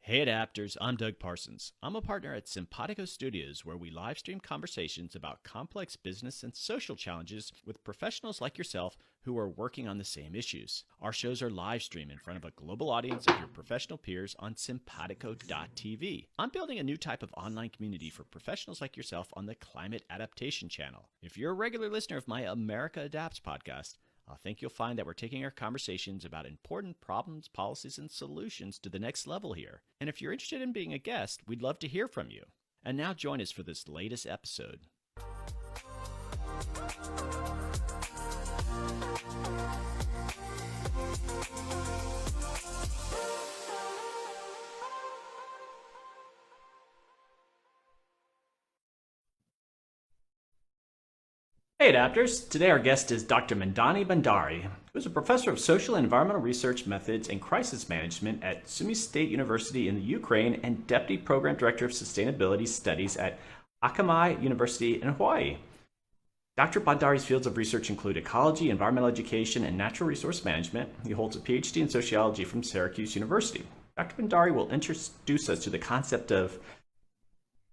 Hey adapters, I'm Doug Parsons. I'm a partner at Simpatico Studios, where we live stream conversations about complex business and social challenges with professionals like yourself who are working on the same issues. Our shows are live streamed in front of a global audience of your professional peers on simpatico.tv. I'm building a new type of online community for professionals like yourself on the Climate Adaptation channel. If you're a regular listener of my America Adapts podcast, I think you'll find that we're taking our conversations about important problems, policies, and solutions to the next level here. And if you're interested in being a guest, we'd love to hear from you. And now join us for this latest episode. Hey adapters, today our guest is Dr. Medani Bhandari, who is a professor of social and environmental research methods and crisis management at Sumy State University in the Ukraine and deputy program director of sustainability studies at Akamai University in Hawaii. Dr. Bhandari's fields of research include ecology, environmental education, and natural resource management. He holds a PhD in sociology from Syracuse University. Dr. Bhandari will introduce us to the concept of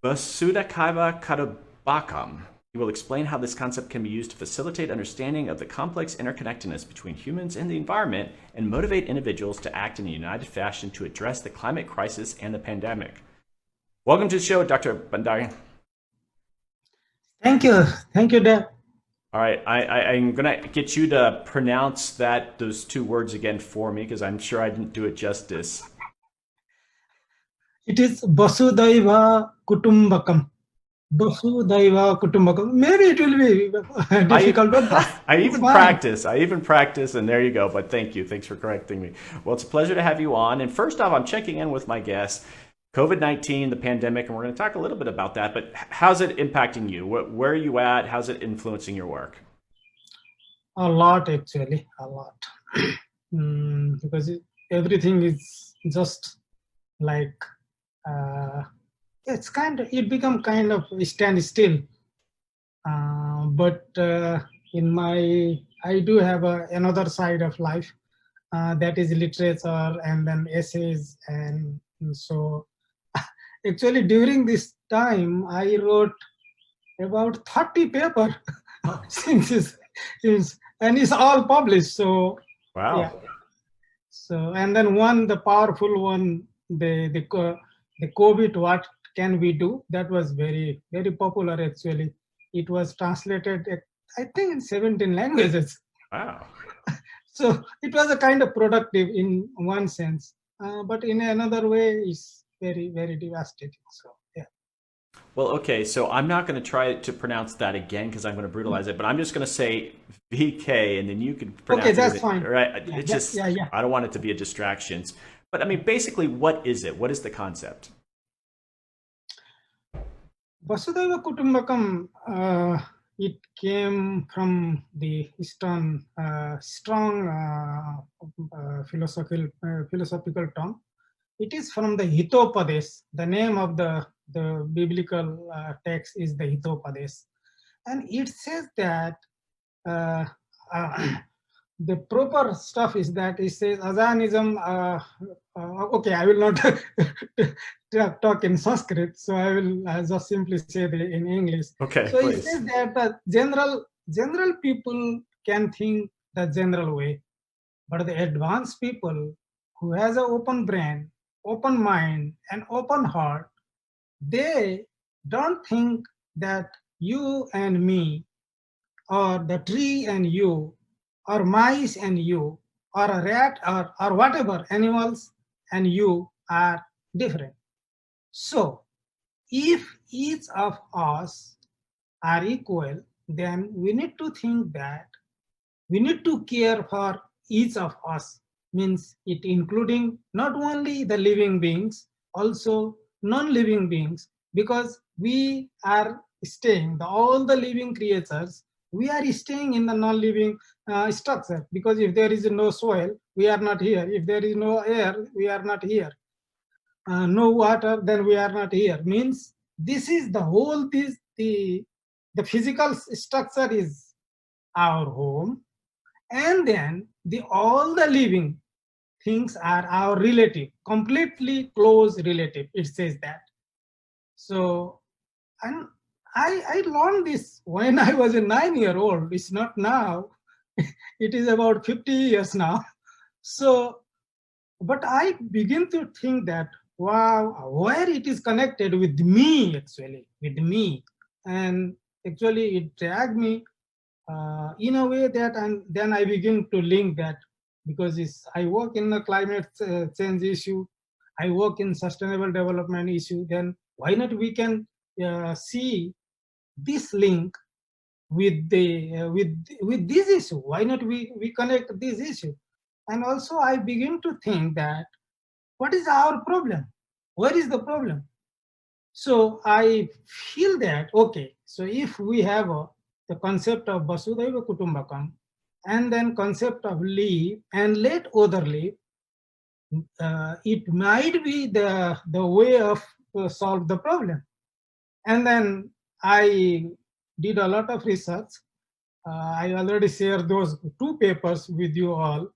Vasudhaiva Kutumbhakam. He will explain how this concept can be used to facilitate understanding of the complex interconnectedness between humans and the environment and motivate individuals to act in a united fashion to address the climate crisis and the pandemic. Welcome to the show, Dr. Bhandari. Thank you. Thank you, Deb. All right, I'm going to get you to pronounce those two words again for me, because I'm sure I didn't do it justice. It is Vasudhaiva Kutumbhakam. Vasudhaiva Kutumbhakam. Maybe it will be difficult, but I even practice, and there you go. But thank you. Thanks for correcting me. Well, it's a pleasure to have you on. And first off, I'm checking in with my guests. COVID-19, the pandemic, and we're going to talk a little bit about that. But how's it impacting you? Where are you at? How's it influencing your work? a lot, actually, a lot. Because everything is just like it become kind of stand still. But I do have another side of life that is literature and then essays, and so actually during this time I wrote about 30 paper since and it's all published. So wow. Yeah. So and then the powerful one, the COVID, what can we do? That was very, very popular actually. It was translated, I think, in 17 languages. Wow. So it was a kind of productive in one sense, but in another way, it's very, very devastating. So yeah. Well, okay, so I'm not going to try to pronounce that again because I'm going to brutalize it, but I'm just going to say VK, and then you can pronounce it. Okay, that's fine. Right? Yeah, it's just, yeah. I don't want it to be a distraction. But I mean, basically, what is it? What is the concept? Vasudhaiva Kutumbhakam, it came from the Eastern strong philosophical term. It is from the Hitopadesh. The name of the biblical text is the Hitopadesh. And it says that the proper stuff is that it says Azanism. Okay, I will not talk in Sanskrit, so I will just simply say it in English. Okay. So please. It says that general people can think the general way, but the advanced people who has an open brain, open mind, and open heart, they don't think that you and me, or the tree and you, or mice and you, or a rat, or whatever animals and you are different. So if each of us are equal, then we need to think that we need to care for each of us, means it including not only the living beings, also non-living beings, because we are staying, all the living creatures, we are staying in the non-living structure, because if there is no soil, we are not here. If there is no air, we are not here. No water, then we are not here. Means this is the whole, the physical structure is our home, and then all the living things are our relative, completely close relative. It says that. So, and I learned this when I was a 9-year-old. It's not now. It is about 50 years now. So, but I begin to think that, wow, where it is connected with me, actually, with me. And actually, it dragged me in a way that, and then I begin to link that, because I work in the climate change issue, I work in sustainable development issue, then why not we can see this link with with this issue? Why not we connect this issue? And also I begin to think that, what is our problem? Where is the problem? So I feel that, okay, so if we have the concept of Vasudhaiva Kutumbhakam, and then concept of live and let other live, it might be the way of solve the problem. And then I did a lot of research. I already shared those 2 papers with you all.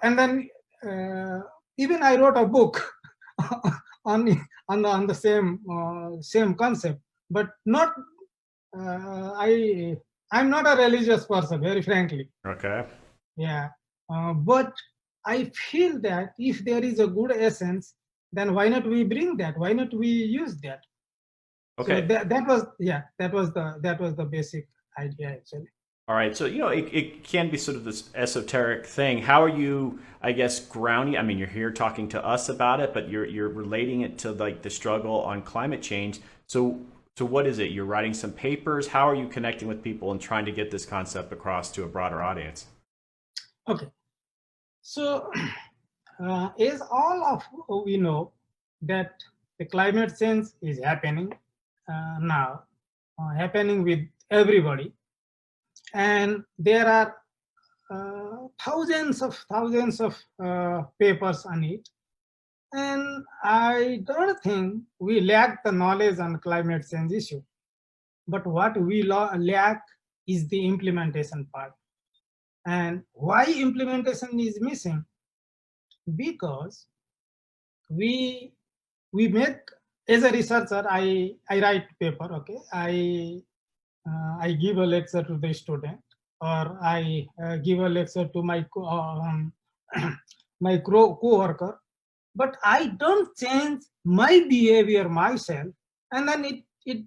And then even I wrote a book on the same concept, but not I'm not a religious person, very frankly. Okay. Yeah, but I feel that if there is a good essence, then why not we bring that? Why not we use that? Okay. So that was the basic idea, actually. All right. So, it can be sort of this esoteric thing. How are you, I guess, grounding? I mean, you're here talking to us about it, but you're relating it to like the struggle on climate change. So what is it? You're writing some papers. How are you connecting with people and trying to get this concept across to a broader audience? Okay. So, as all of we know that the climate change is happening now, happening with everybody, and there are thousands of papers on it, and I don't think we lack the knowledge on climate change issue, but what we lack is the implementation part. And why implementation is missing? Because we make, as a researcher, I write paper, okay, I give a lecture to the student, or I give a lecture to my my co-worker, but I don't change my behavior myself, and then it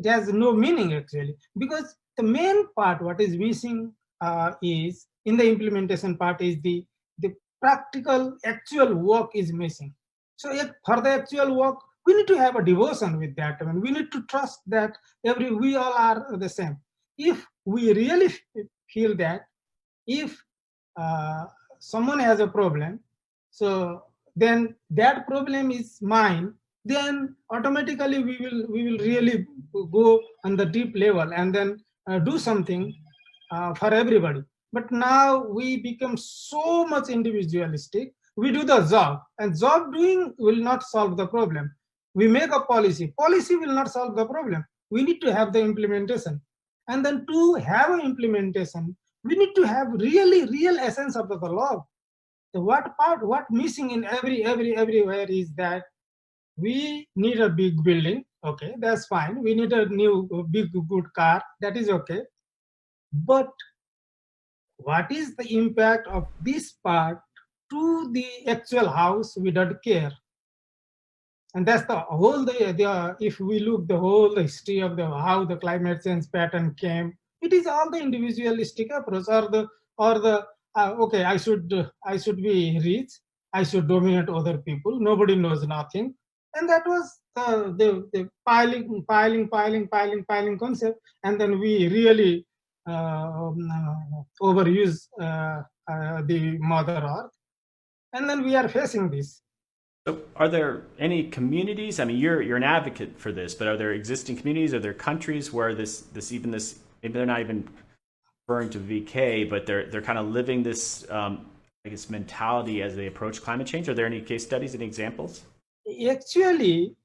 has no meaning, actually, because the main part what is missing is in the implementation part is the practical actual work is missing. So for the actual work, we need to have a devotion with that. I mean, we need to trust that we all are the same. If we really feel that, if someone has a problem, so then that problem is mine, then automatically we will really go on the deep level and then do something for everybody. But now we become so much individualistic. We do the job, and job doing will not solve the problem. We make a policy will not solve the problem. We need to have the implementation, and then to have an implementation, we need to have real essence of the law. So what missing in everywhere is that we need a big building, okay, that's fine. We need a new big good car, that is okay. But what is the impact of this part to the actual house? We don't care. And that's the whole if we look the whole history of how the climate change pattern came, it is all the individualistic approach, or the okay, I should be rich, I should dominate other people, nobody knows nothing. And that was the piling concept. And then we really overuse the mother earth, and then we are facing this. So are there any communities? I mean, you're an advocate for this, but are there existing communities? Are there countries where this maybe they're not even referring to VK, but they're kind of living this, I guess, mentality as they approach climate change? Are there any case studies, any examples? Actually,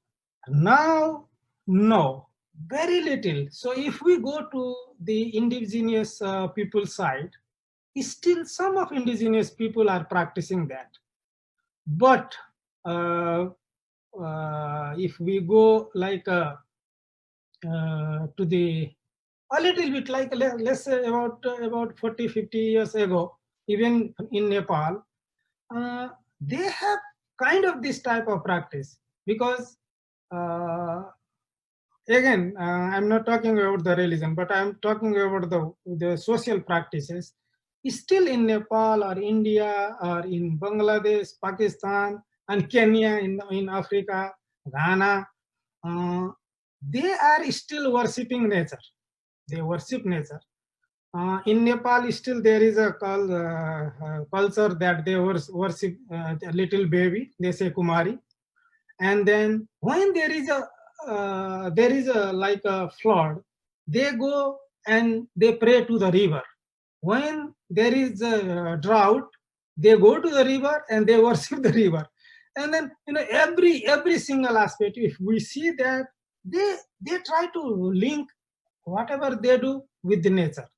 now, no, very little. So if we go to the indigenous people side, Still some of indigenous people are practicing that. But if we go like to the a little bit like let's say about 40-50 years ago, even in Nepal, they have kind of this type of practice, because uh, again, I'm not talking about the religion, but I'm talking about the social practices. Still in Nepal or India or in Bangladesh, Pakistan, and Kenya in Africa, Ghana, uh, they are still worshipping nature. They worship nature. In Nepal, still there is a culture that they worship a little baby. They say Kumari, and then when there is a like a flood, they go and they pray to the river. When there is a drought, they go to the river and they worship the river. And then every single aspect, if we see that they try to link whatever they do with the nature.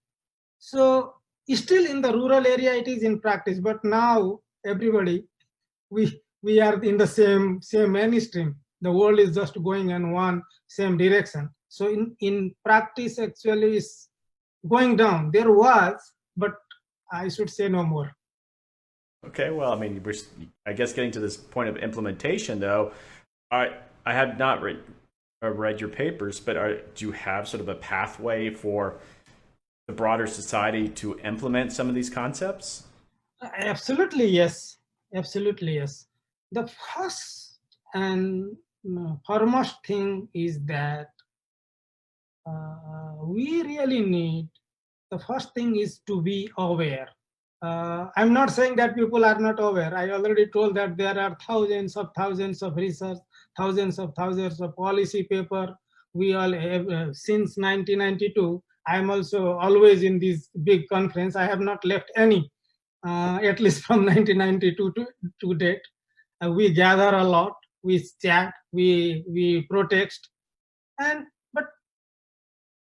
So still in the rural area it is in practice, but now everybody, we are in the same mainstream. The world is just going in one same direction. So in practice actually is going down. There was, but I should say no more. Okay, well, I mean, I guess getting to this point of implementation, though, I have not read your papers, but do you have sort of a pathway for the broader society to implement some of these concepts? Absolutely yes. Absolutely yes. The first and foremost thing is that we really need, the first thing is to be aware. I'm not saying that people are not aware. I already told that there are thousands of research, thousands of policy paper. We all have, since 1992, I'm also always in this big conference. I have not left any, at least from 1992 to date. We gather a lot, we chat, we protest, and but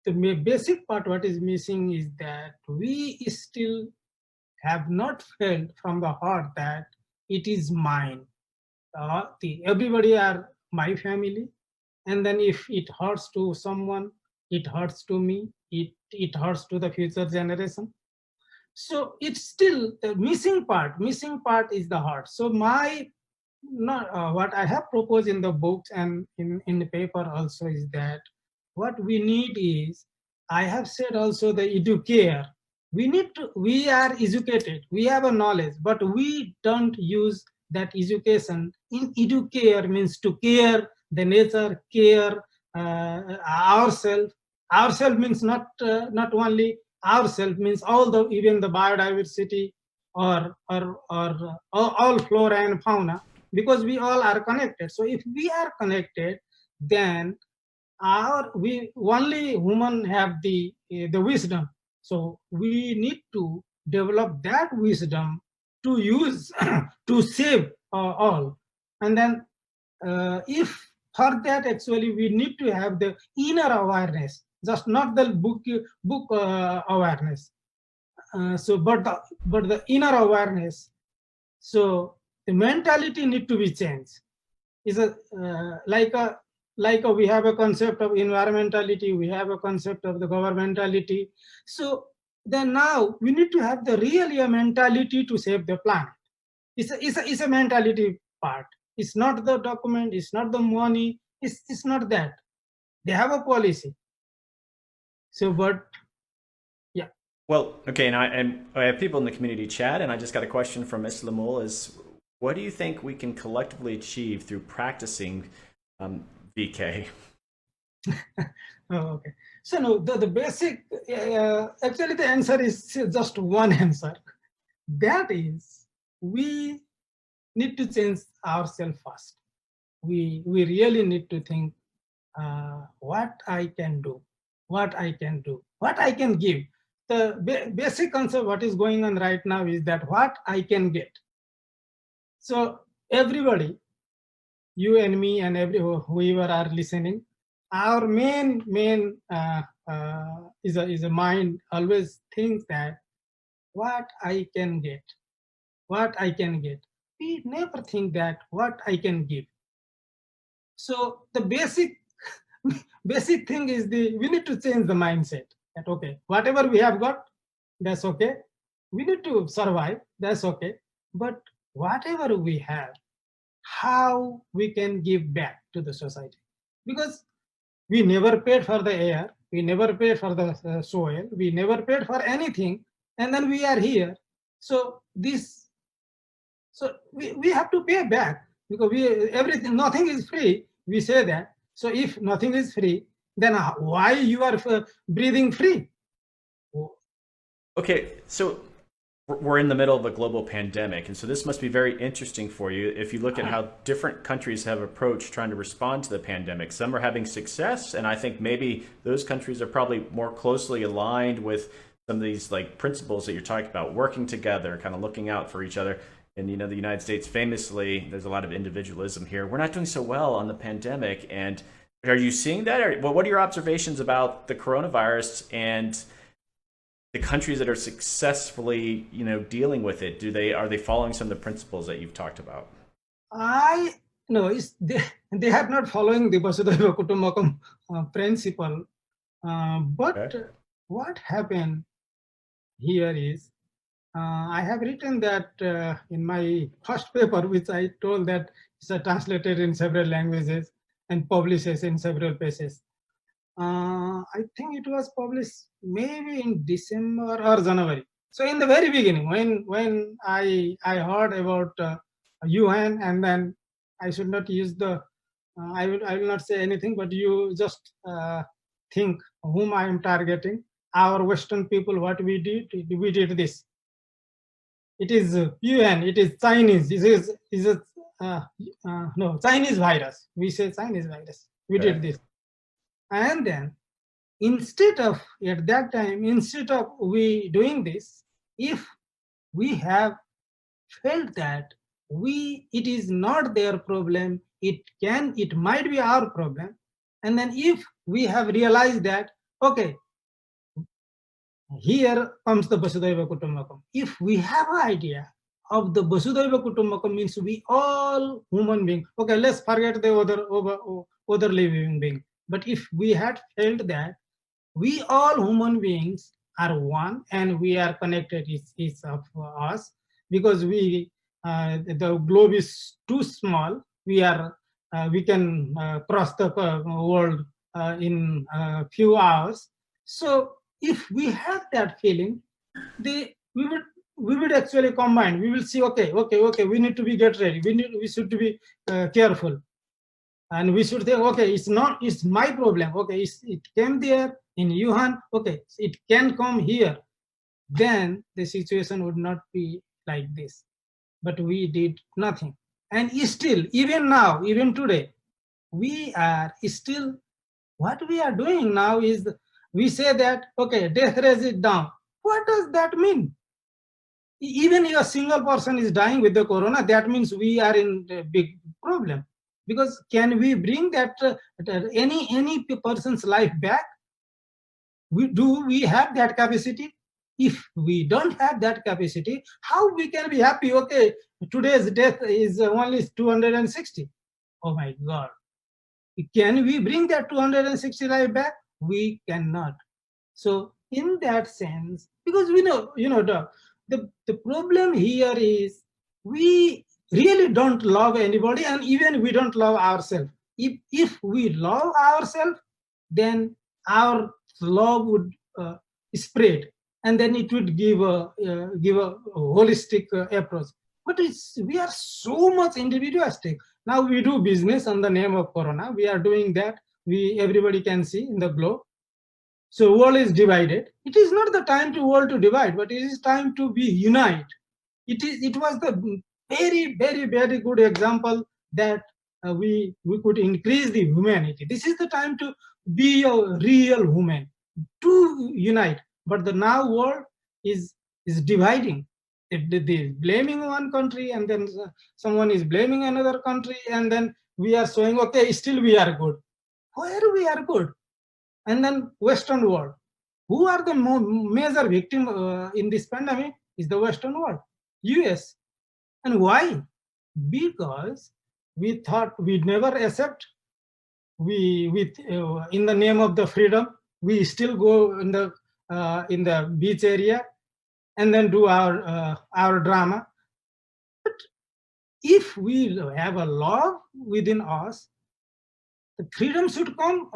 the basic part what is missing is that we still have not felt from the heart that it is mine. Everybody are my family, and then if it hurts to someone, it hurts to me, it hurts to the future generation. So it's still the missing part is the heart. So my not what I have proposed in the books and in the paper also is that what we need is, I have said also the educare. We are educated, we have a knowledge, but we don't use that education. In educare means to care the nature, care ourselves. Ourselves means not only ourselves, means all the, even the biodiversity, or all flora and fauna, because we all are connected. So if we are connected, then we only human have the wisdom. So we need to develop that wisdom to use to save all. And then if for that actually we need to have the inner awareness, just not the book awareness. So but the inner awareness. So the mentality need to be changed. Is a we have a concept of environmentality, we have a concept of the governmentality. So then now we need to have the really a mentality to save the planet. It's a mentality part. It's not the document, it's not the money, it's not that. They have a policy. So but yeah. Well, okay, and I have people in the community chat, and I just got a question from Ms. Lamul is, what do you think we can collectively achieve through practicing VK? Oh, okay. So no, the basic, actually the answer is just one answer. That is, we need to change ourselves first. We really need to think what I can do, what I can do, what I can give. The basic concept what is going on right now is that what I can get. So everybody, you and me and whoever are listening, our main is a mind always thinks that what I can get, what I can get. We never think that what I can give. So the basic basic thing is we need to change the mindset that okay, whatever we have got, that's okay. We need to survive, that's okay. But whatever we have, how we can give back to the society? Because we never paid for the air, we never paid for the soil, we never paid for anything, and then we are here. So we have to pay back because everything, nothing is free. We say that. So if nothing is free, then why you are breathing free? Okay, so we're in the middle of a global pandemic, and so this must be very interesting for you if you look at how different countries have approached trying to respond to the pandemic. Some are having success, and I think maybe those countries are probably more closely aligned with some of these like principles that you're talking about, working together, kind of looking out for each other. And you know, the United States famously, there's a lot of individualism here. We're not doing so well on the pandemic, and are you seeing that? Or what are your observations about the coronavirus and the countries that are successfully, you know, dealing with it? Are they following some of the principles that you've talked about? I no, they are not following the Vasudhaiva Kutumbhakam principle. But Okay. what happened here is I have written that in my first paper, which I told that it's translated in several languages and publishes in several places. I think it was published maybe in December or January. So in the very beginning, when I heard about UN, and then I should not use the I will not say anything, but you just think whom I am targeting. Our Western people, what we did this. It is UN. It is Chinese. Is a no Chinese virus. We say Chinese virus. We did Okay. this, and then instead of at that time, instead of we doing this, if we have felt that it is not their problem, it might be our problem, and then if we have realized that okay, here comes the Vasudhaiva Kutumbhakam. If we have an idea of the Vasudhaiva Kutumbhakam, means we all human being. Okay, let's forget the other living being. But if we had felt that we all human beings are one and we are connected, each of us, because the globe is too small. We can cross the world in a few hours. So if we have that feeling, we would actually combine. We will see, okay, we need to get ready. We should be careful, and we should think, okay, it's my problem. Okay, it came there in Wuhan. Okay, it can come here. Then the situation would not be like this. But we did nothing, and still, even now, even today, we are still. What we are doing now is we say that okay, death rate is down. What does that mean? Even if a single person is dying with the corona, that means we are in a big problem. Because can we bring that any person's life back? We have that capacity? If we don't have that capacity, how we can be happy? Okay, today's death is only 260. Oh my God! Can we bring that 260 life back? We cannot. So in that sense, because we know, the problem here is we really don't love anybody, and even we don't love ourselves. If we love ourselves, then our love would spread, and then it would give a holistic approach. But we are so much individualistic. Now we do business on the name of corona. We are doing that. Everybody can see in the globe. So world is divided. It is not the time to world to divide, but it is time to be unite. It was the very, very, very good example that we could increase the humanity. This is the time to be a real human, to unite. But the now world is dividing. They blaming one country, and then someone is blaming another country, and then we are showing okay, still we are good. Where we are good? And then Western world. Who are the major victim in this pandemic? is the Western world, US. And why? Because we thought we'd never accept. We with in the name of the freedom, we still go in the beach area and then do our drama. But if we have a law within us, the freedom should come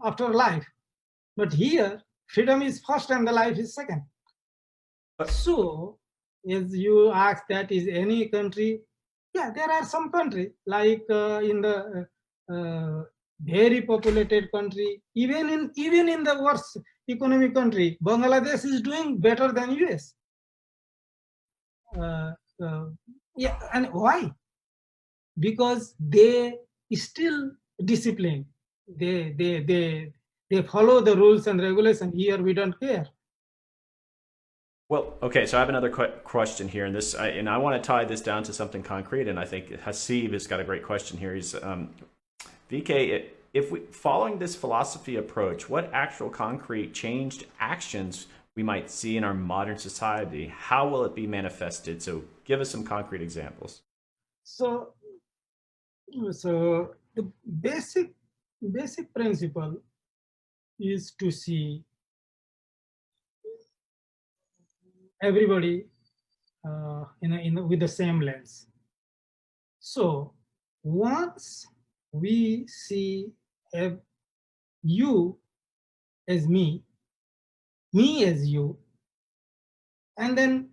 after life. But here, freedom is first and the life is second. So, as you ask, that is any country? Yeah, there are some country like in the very populated country, even in the worst economic country, Bangladesh is doing better than US. Yeah, and why? Because they still disciplined. They follow the rules and regulations. Here we don't care. Well, okay, so I have another question here, and and I want to tie this down to something concrete, and I think Hasib has got a great question here. He's VK, if we following this philosophy approach, what actual concrete changed actions we might see in our modern society? How will it be manifested? So give us some concrete examples. So the basic principle is to see everybody with the same lens. So once we see you as me as you, and then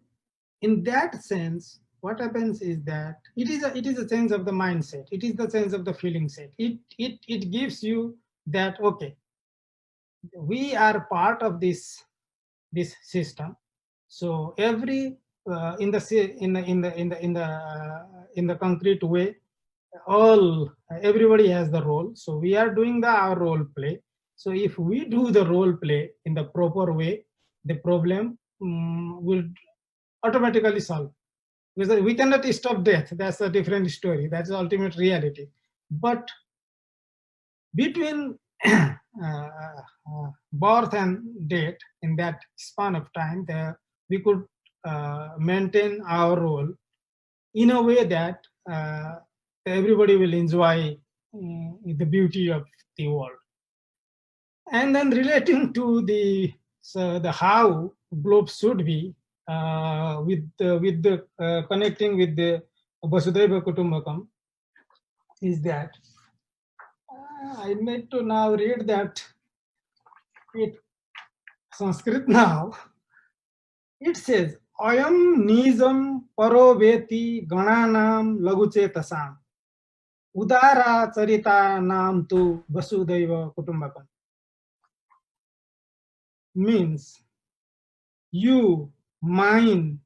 in that sense, what happens is that it is a sense of the mindset. It is the sense of the feeling set. It gives you that, okay, we are part of this system. So every in the concrete way, everybody has the role. So we are doing our role play. So if we do the role play in the proper way, the problem will automatically solve. Because we cannot stop death. That's a different story. That's the ultimate reality. But between birth and death, in that span of time, we could maintain our role in a way that everybody will enjoy the beauty of the world. And then relating to the how globe should be, with the connecting with the Vasudhaiva Kutumbhakam, is that I need to now read that in Sanskrit now. It says, Ayam nijam paroveti gananam laguchetasam udara charita nam tu Vasudhaiva Kutumbhakam. Means you, mine,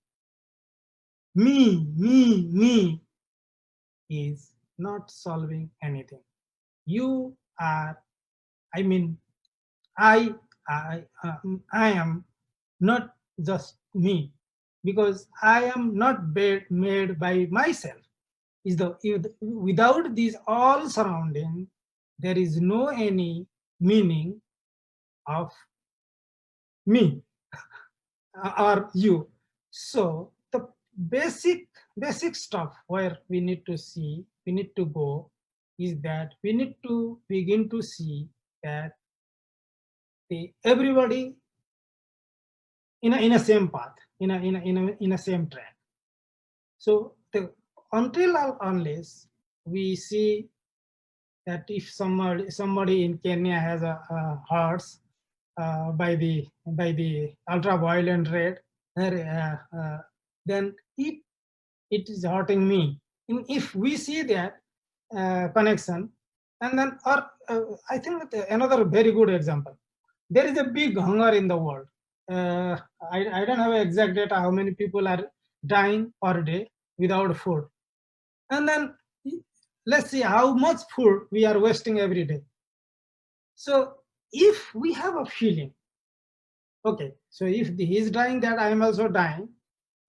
me is not solving anything. You are, I mean, I am not just me, because I am not made by myself. Without these all surrounding, there is no any meaning of me or you. So the basic stuff where we need to go is that we need to begin to see that everybody in a same path, in a same track. So until or unless we see that if somebody in Kenya has a horse by the ultraviolet red, then it is hurting me. And if we see that connection, and then I think another very good example, there is a big hunger in the world. I don't have an exact data how many people are dying per day without food, and then let's see how much food we are wasting every day. So if we have a feeling, okay, so if he is dying, that I am also dying,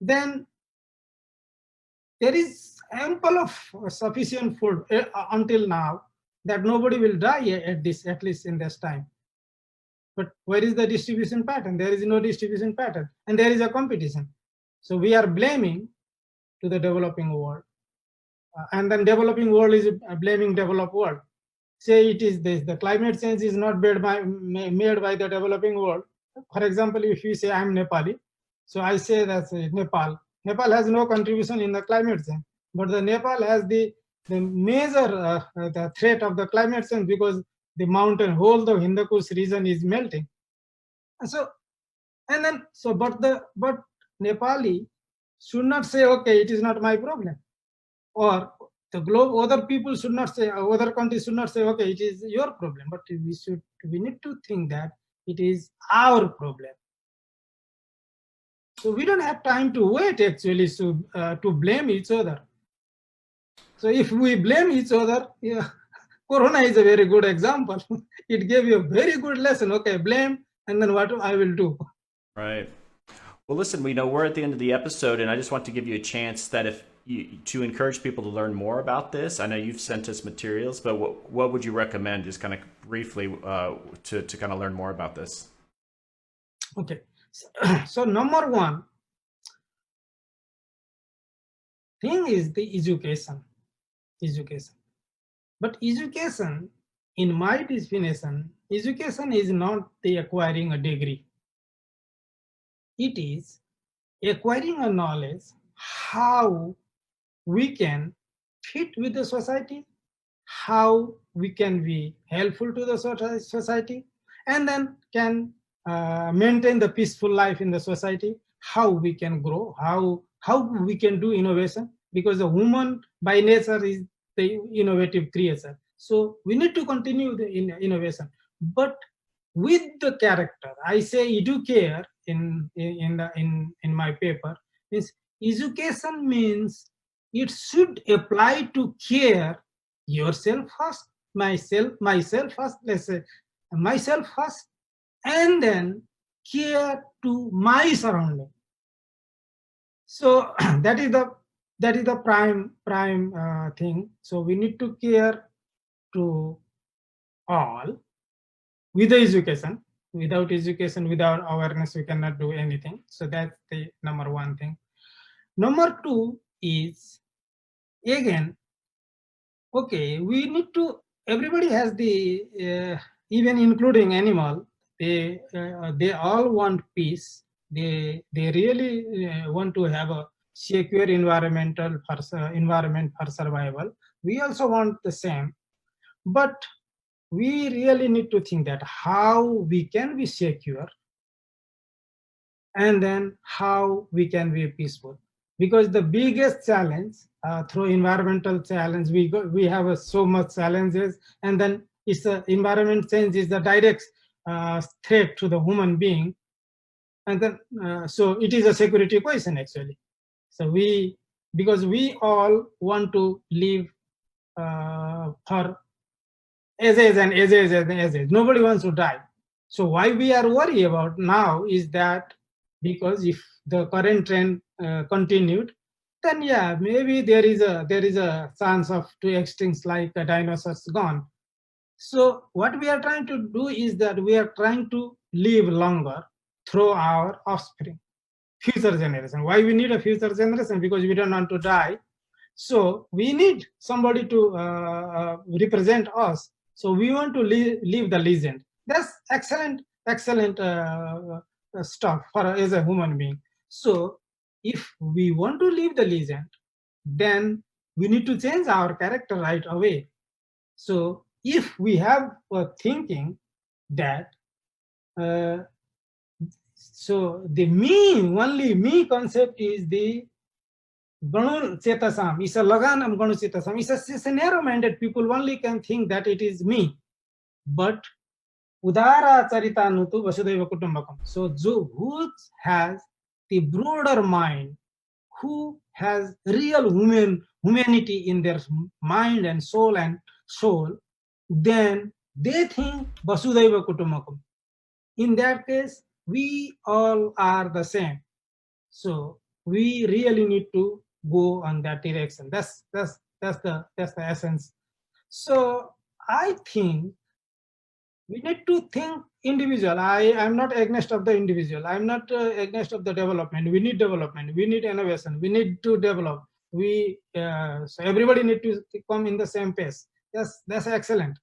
then there is ample of sufficient food until now that nobody will die at least in this time. But where is the distribution pattern? There is no distribution pattern, and there is a competition. So we are blaming to the developing world. And then developing world is blaming developed world. Say it is this, the climate change is not made by the developing world. For example, if you say I'm Nepali, so I say that Nepal. Nepal has no contribution in the climate change, but the Nepal has the major the threat of the climate change because the mountain, whole the Hindu Kush region is melting. And so, and then so, but Nepali should not say, okay, it is not my problem, or the globe, other people should not say, other countries should not say, okay, it is your problem, but we need to think that it is our problem. So we don't have time to wait actually to blame each other. So if we blame each other, yeah, Corona is a very good example. It gave you a very good lesson. Okay, blame, and then what I will do. Right. Well, listen, we know we're at the end of the episode, and I just want to give you a chance that to encourage people to learn more about this. I know you've sent us materials, but what would you recommend, just kind of briefly, to kind of learn more about this? Okay. So number one thing is the education. But education, in my definition, education is not the acquiring a degree. It is acquiring a knowledge how we can fit with the society, how we can be helpful to the society, and then can maintain the peaceful life in the society, how we can grow, how we can do innovation, because the human by nature is the innovative creature. So we need to continue the innovation, but with the character. I say educare in my paper. Means education means it should apply to care yourself first, myself first, let's say myself first, and then care to my surrounding. So that is the prime thing. So we need to care to all with the education. Without education, without awareness, we cannot do anything. So that's the number one thing. Number two is, again, okay, we need to, everybody has the even including animal, they all want peace. They really want to have a secure environment for survival. We also want the same, but we really need to think that how we can be secure, and then how we can be peaceful. Because the biggest challenge through environmental challenge, we have so much challenges, and then it's the environment change is the direct threat to the human being, and then so it is a security question actually. So because we all want to live for ages and ages and ages. Nobody wants to die. So why we are worried about now is that because if the current trend continued, then yeah, maybe there is a chance of two extincts like the dinosaurs gone. So what we are trying to do is that we are trying to live longer through our offspring, future generation. Why we need a future generation? Because we don't want to die. So we need somebody to represent us. So we want to leave the legend. That's excellent stuff for as a human being. So if we want to leave the legend, then we need to change our character right away. So if we have a thinking that so the only me concept is the Ganu Chetasam, is a Laganam Ganu Chetasam. It's a narrow-minded people only can think that it is me. But Udara Charitanutu Vasudhaiva Kutumbhakam. So who has the broader mind, who has real humanity in their mind and soul, then they think Vasudhaiva Kutumbhakam. In that case, we all are the same. So we really need to go on that direction. That's the essence. So I think We need to think individual. I'm not against of the individual. I'm not against of the development. We need development. We need innovation. We need to develop. So everybody need to come in the same pace. Yes, that's excellent.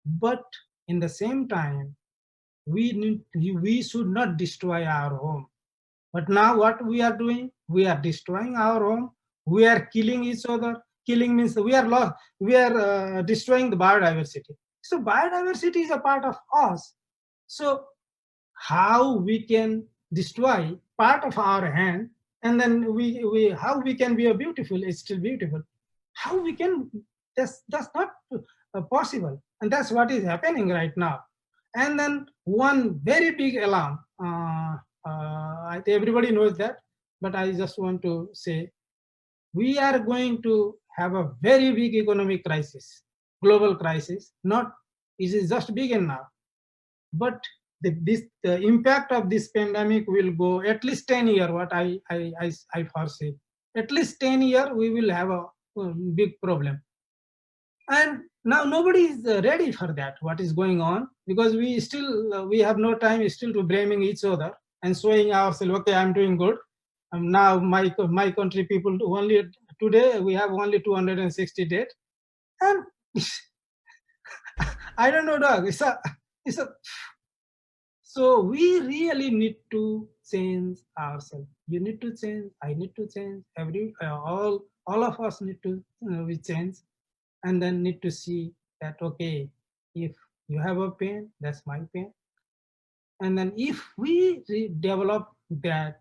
But in the same time, we should not destroy our home. But now what we are doing, we are destroying our home. We are killing each other. Killing means we are lost. We are destroying the biodiversity. So biodiversity is a part of us. So how we can destroy part of our hand, and then we how we can be a beautiful? It's still beautiful. How we can? That's not possible, and that's what is happening right now. And then one very big alarm. I think everybody knows that, but I just want to say we are going to have a very big economic crisis, global crisis. Not it is just begin now, but the impact of this pandemic will go at least 10 years. What I foresee, at least 10 years we will have a big problem. And now nobody is ready for that. What is going on? Because we have no time still to blaming each other and showing ourselves. Okay, I'm doing good. Now my country people only today we have only 260 dead, and I don't know, Doug. It's a so we really need to change ourselves. You need to change. I need to change. All of us need to we change, and then need to see that okay, if you have a pain, that's my pain, and then if we develop that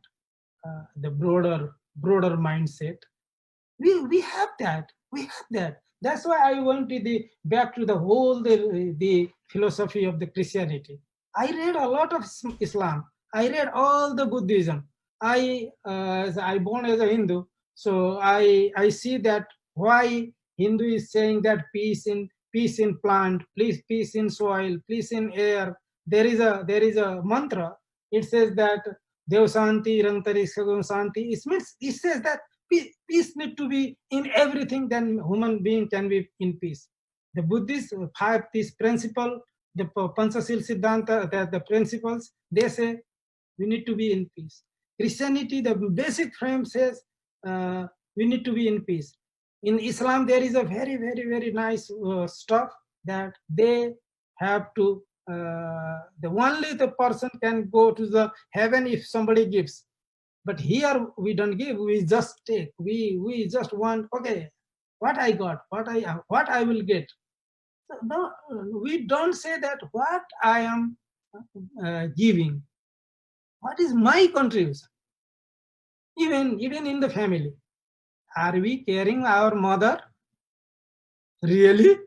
the broader mindset, we have that. That's why I went to the back to the whole the philosophy of the Christianity. I read a lot of Islam. I read all the Buddhism. I born as a Hindu, so I see that why Hindu is saying that peace in plant, please peace in soil, peace in air. There is a mantra. It says that Dev Santi, Rantari Santi. It says that peace need to be in everything, then human being can be in peace. The Buddhists have this principle, the Panchashil Siddhanta, the principles, they say we need to be in peace. Christianity, the basic frame says we need to be in peace. In Islam, there is a very, very, very nice stuff that they have to, only the person can go to the heaven if somebody gives. But here we don't give, we just take. We just want, okay, what I got, what I will get. So no, we don't say that what I am giving, what is my contribution. Even in the family, are we caring our mother? Really?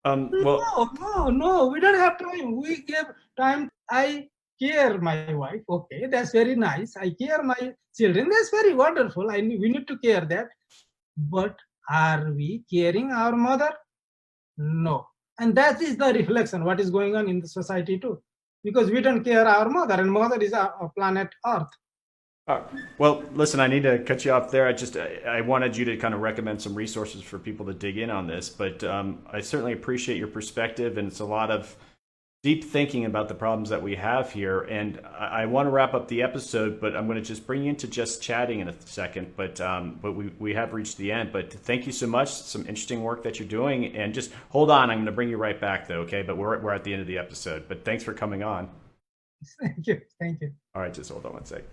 Well, No, we don't have time. We give time. I care my wife. Okay, that's very nice. I care my children. That's very wonderful. We need to care that. But are we caring our mother? No. And that is the reflection what is going on in the society too. Because we don't care our mother, and mother is our planet Earth. well, listen, I need to cut you off there. I wanted you to kind of recommend some resources for people to dig in on this, but I certainly appreciate your perspective, and it's a lot of deep thinking about the problems that we have here. And I want to wrap up the episode, but I'm going to just bring you into just chatting in a second. But we have reached the end. But thank you so much. Some interesting work that you're doing. And just hold on, I'm going to bring you right back, though. Okay, but we're at the end of the episode. But thanks for coming on. Thank you. All right, just hold on one sec.